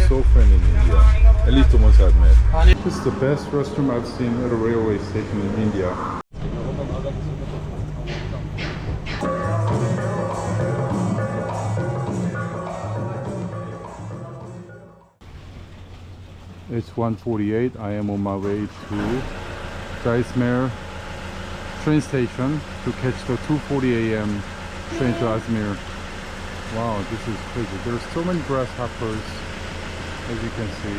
so friendly in India. At least the ones I've met. This is the best restroom I've seen at a railway station in India. It's 1:48. I am on my way to Jaisalmer train station to catch the 2:40 a.m. train to Ajmer. Wow, this is crazy. There's so many grasshoppers, as you can see.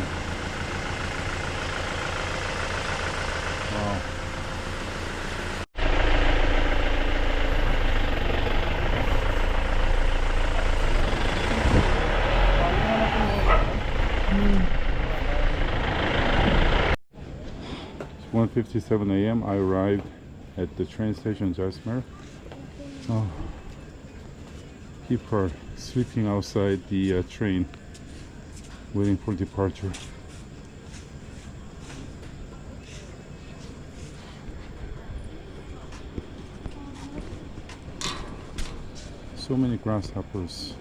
Wow. It's 1:57 a.m. I arrived at the train station Jaisalmer. Oh. People are sleeping outside the train, waiting for departure. So many grasshoppers.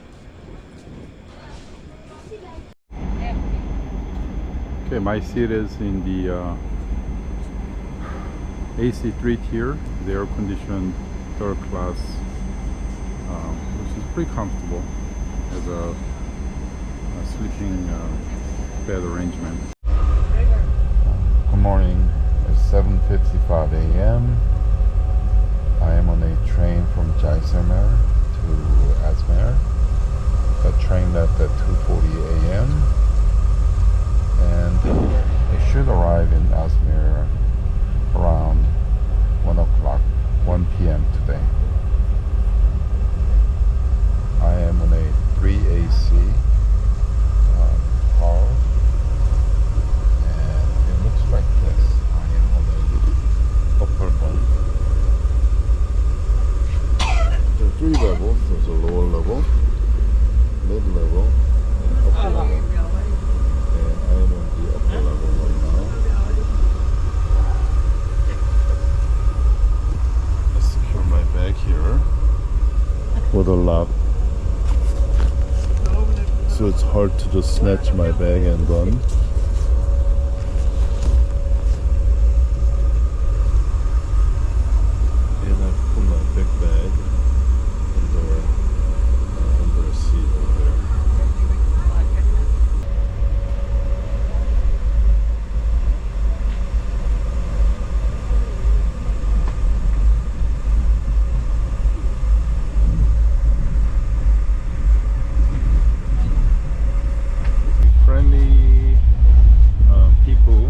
Okay, my seat is in the AC3 tier, the air-conditioned third class, which is pretty comfortable as a sleeping bed arrangement. Good morning. It's 7:55 a.m. I am on a train from Jaisalmer to Ajmer. The train left at 2:40 a.m. and it should arrive in Ajmer around 1 p.m. today. I am on a 3 AC car, and it looks like this. I am on the upper one. There are 3 levels. There's a lower level, mid-level, and upper level. And I am on the upper level right now. I secure my bag here with a lock, so it's hard to just snatch my bag and run. And I put my big bag under a seat over there. Friendly people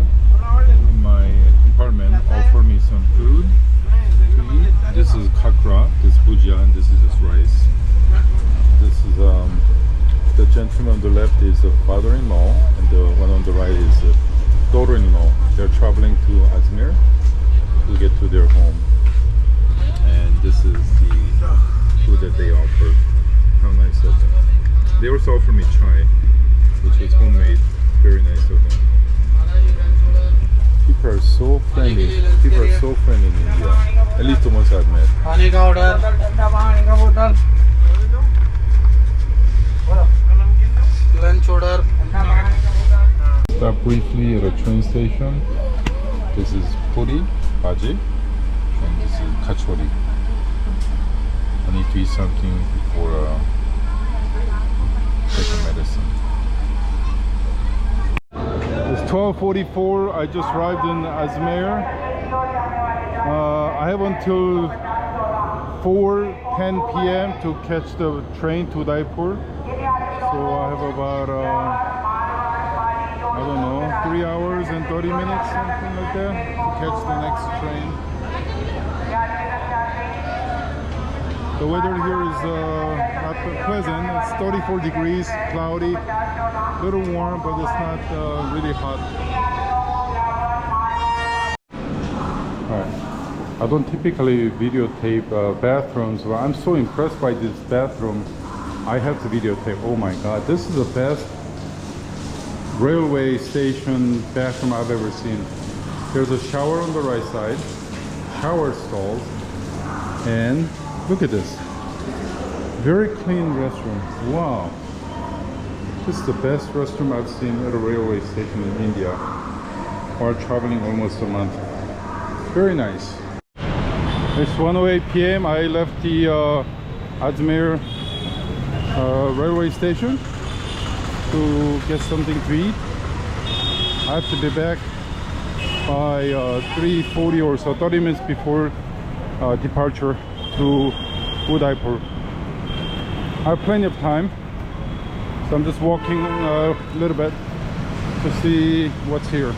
in my compartment offer me some food to eat. This is kakra, this is bhujia, and this is just rice. This is the gentleman on the left is the father-in-law, and the one on the right is the daughter-in-law. They're traveling to Ajmer to get to their home, and this is the food that they offer. How nice of them. They also offer me chai, which is homemade. Very nice of them. People are so friendly. People are so friendly in India. At least the ones I've met. Lunch order. Stop briefly at a train station. This is puri, bhaji, and this is kachori. I need to eat something before taking medicine. It's 12:44. I just arrived in Ajmer. I have until 4:10 p.m. to catch the train to Udaipur. So I have about I don't know, 3 hours and 30 minutes, something like that, to catch the next train. The weather here is not pleasant. It's 34 degrees, cloudy, a little warm, but it's not really hot. Alright, I don't typically videotape bathrooms, but I'm so impressed by this bathroom. I have to videotape. Oh my god, this is the best railway station bathroom I've ever seen. There's a shower on the right side, shower stalls, and look at this. Very clean restroom. Wow. This is the best restaurant I've seen at a railway station in India while traveling almost a month. Very nice. It's 1:08 p.m. I left the Ajmer railway station to get something to eat. I have to be back by 3:40 or so, 30 minutes before departure to Udaipur. I have plenty of time, so I'm just walking a little bit to see what's here.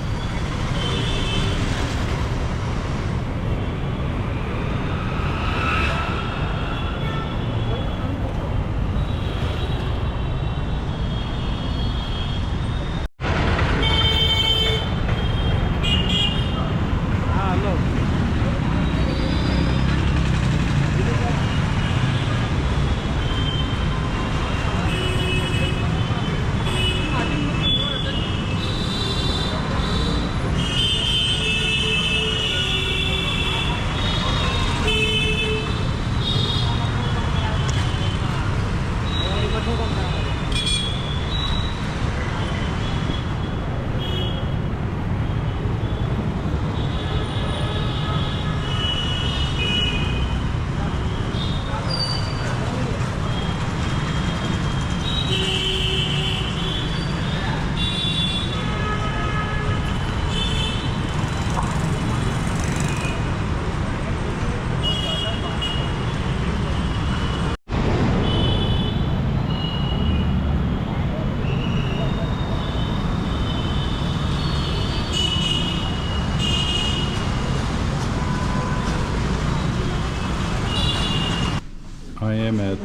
I am at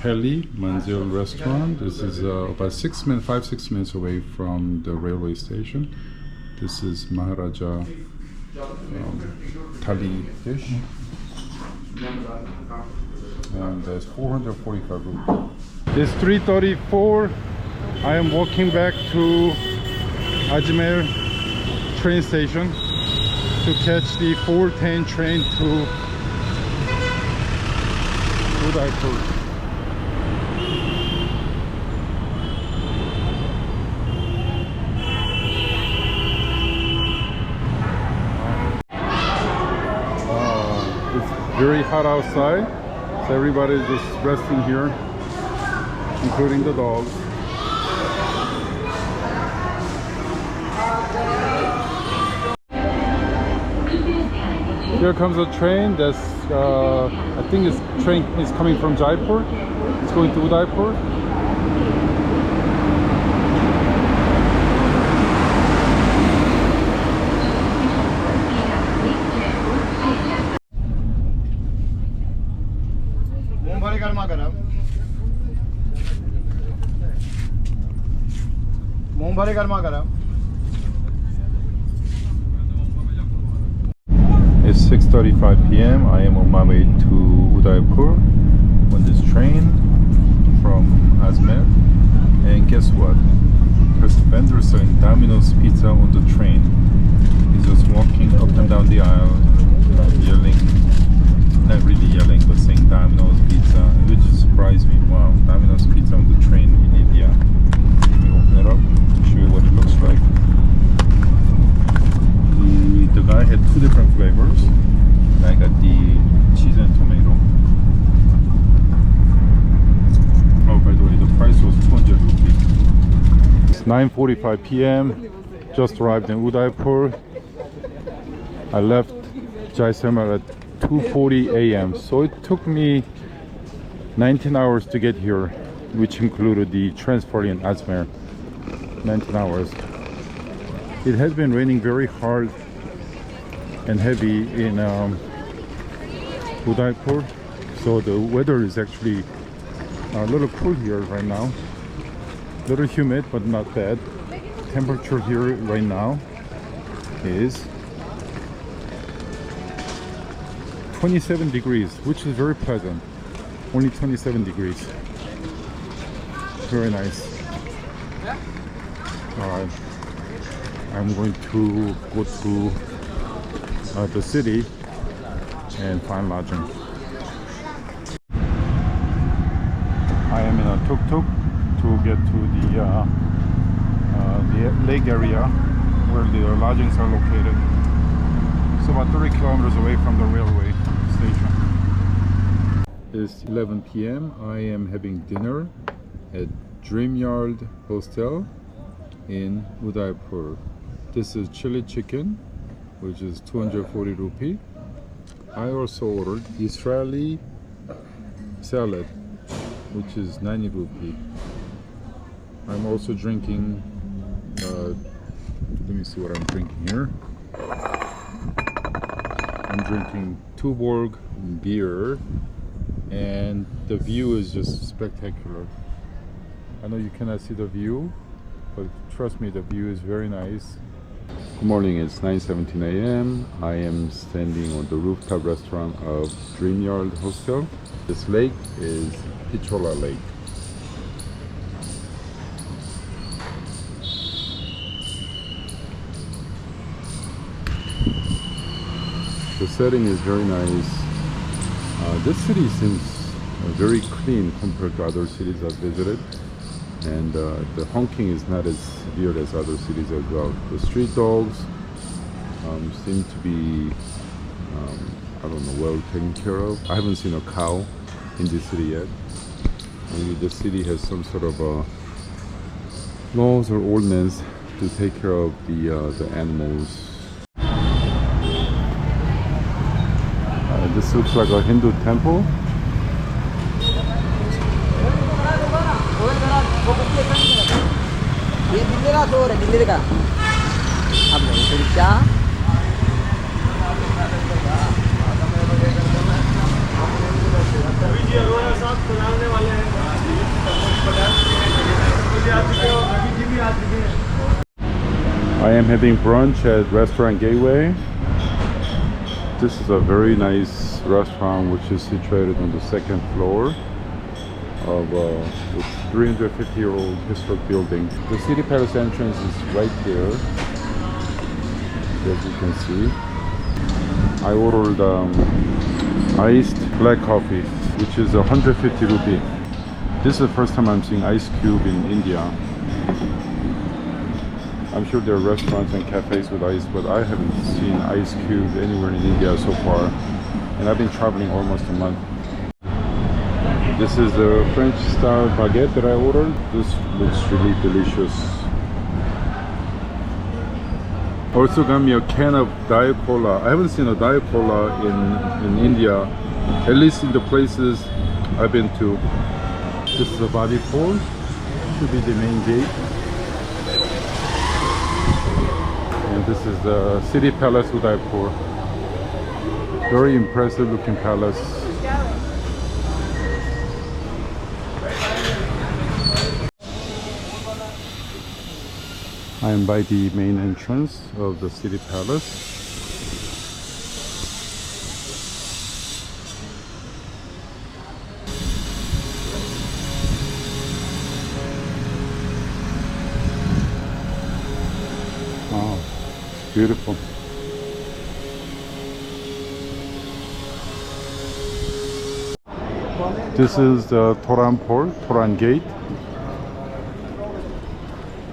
Peli Manzil restaurant. This is about 5-6 minutes away from the railway station. This is Maharaja Thali dish, and there's 445 rupees. It's 3:34. I am walking back to Ajmer train station to catch the 4:10 train to Udaipur. It's very hot outside, so everybody's just resting here, including the dogs. Here comes a train that's I think this train is coming from Jaipur. It's going to Udaipur. It's 6:35 p.m. I am on my way to Udaipur on this train from Ajmer. And guess what? There's a vendor selling Domino's pizza on the train. He's just walking up and down the aisle, yelling, not really yelling, but saying Domino's pizza, which surprised me. Wow, Domino's pizza on the train in India. Let me open it up to show you what it looks like. The guy had two different flavors. I got the cheese and tomato. Oh, by the way, the price was 200 rupees. It's 9:45 p.m. Just arrived in Udaipur. I left Jaisalmer at 2:40 a.m. So it took me 19 hours to get here, which included the transfer in Ajmer. 19 hours. It has been raining very hard and heavy in Udaipur, so the weather is actually a little cool here right now. A little humid, but not bad. Temperature here right now is 27 degrees, which is very pleasant. Only 27 degrees. Very nice. Alright, I'm going to go to the city and find lodging. I am in a tuk-tuk to to get to the lake area where the lodgings are located. It's about 30 kilometers away from the railway station. It's 11 p.m. I am having dinner at Dreamyard Hostel in Udaipur. This is chili chicken, which is 240 rupee. I also ordered Israeli salad, which is 90 rupee. I'm also drinking, let me see what I'm drinking here. I'm drinking Tuborg beer, and the view is just spectacular. I know you cannot see the view, but trust me, the view is very nice. Good morning, it's 9:17 a.m. I am standing on the rooftop restaurant of Dreamyard Hostel. This lake is Pichola Lake. The setting is very nice. This city seems very clean compared to other cities I've visited, and the honking is not as severe as other cities as well. The street dogs seem to be, I don't know, well taken care of. I haven't seen a cow in this city yet. Maybe the city has some sort of laws or ordinance to take care of the animals. This looks like a Hindu temple. I am having brunch at Restaurant Gateway. This is a very nice restaurant which is situated on the second floor of a 350-year-old historic building. The City Palace entrance is right there, as you can see. I ordered iced black coffee, which is 150 rupee. This is the first time I'm seeing ice cube in India. I'm sure there are restaurants and cafes with ice, but I haven't seen ice cube anywhere in India so far. And I've been traveling almost a month. This is the French style baguette that I ordered. This looks really delicious. Also got me a can of Diet Cola. I haven't seen a Diet Cola in India, at least in the places I've been to. This is a body pole. Should be the main gate. And this is the City Palace Udaipur. Very impressive looking palace. I am by the main entrance of the City Palace. Wow, beautiful. This is the Toran Port, Toran Gate.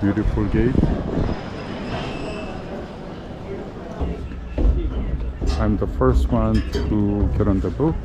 Beautiful gate. I'm the first one to get on the boat.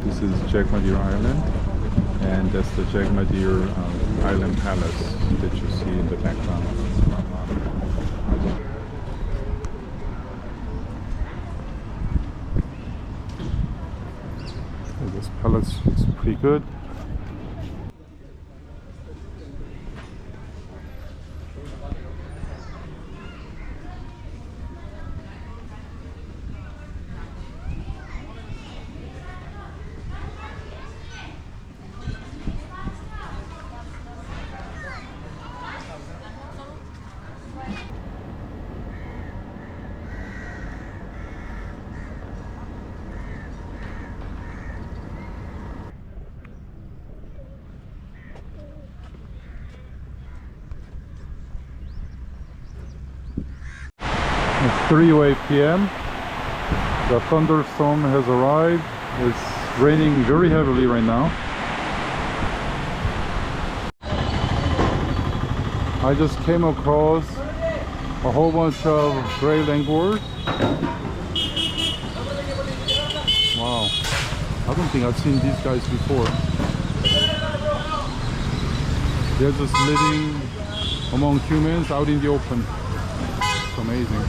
This is Jagmadir Island, and that's the Jagmadir Island Palace that you see in the background. So this palace looks pretty good. 3:08 p.m. The thunderstorm has arrived. It's raining very heavily right now. I just came across a whole bunch of gray languors. Wow, I don't think I've seen these guys before. They're just living among humans out in the open. It's amazing.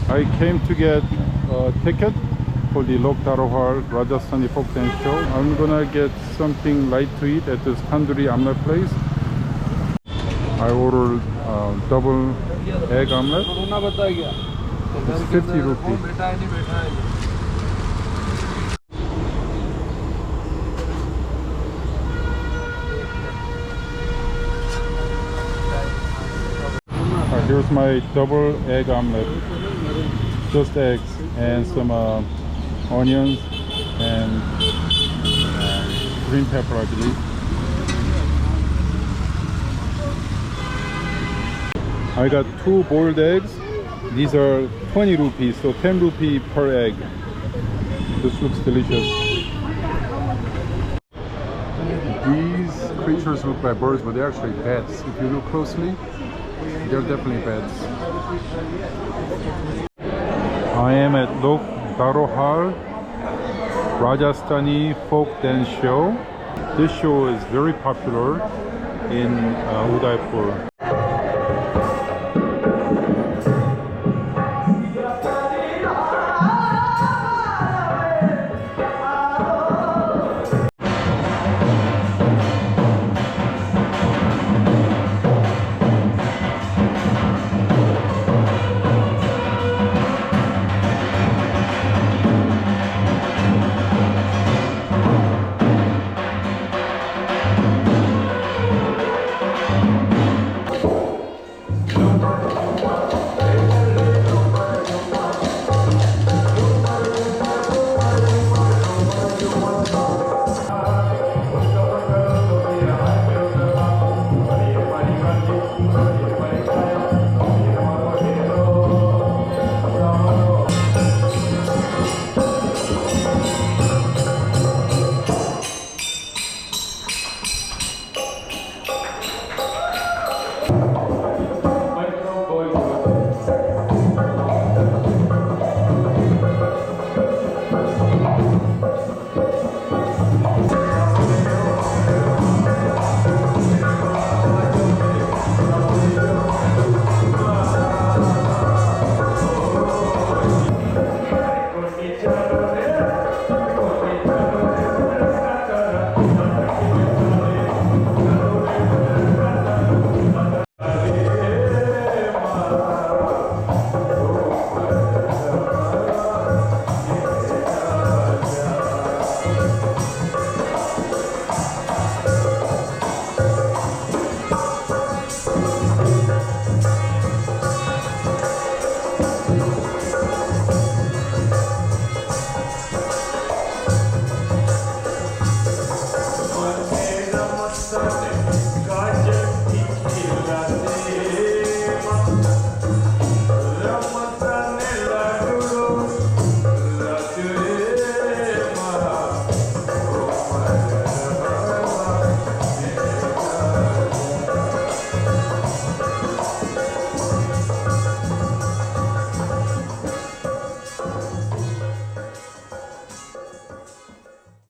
I came to get a ticket for the Lok Darohar Rajasthani folk dance show. I'm gonna get something light to eat at this tandoori omelette place. I ordered double egg omelette. It's 50 rupees. Here's my double egg omelette. Just eggs and some onions and green pepper, I believe. I got 2 boiled eggs. These are 20 rupees, so 10 rupee per egg. This looks delicious. These creatures look like birds, but they're actually bats. If you look closely, they're definitely bats. I am at Lok Darohar Rajasthani folk dance show. This show is very popular in Udaipur.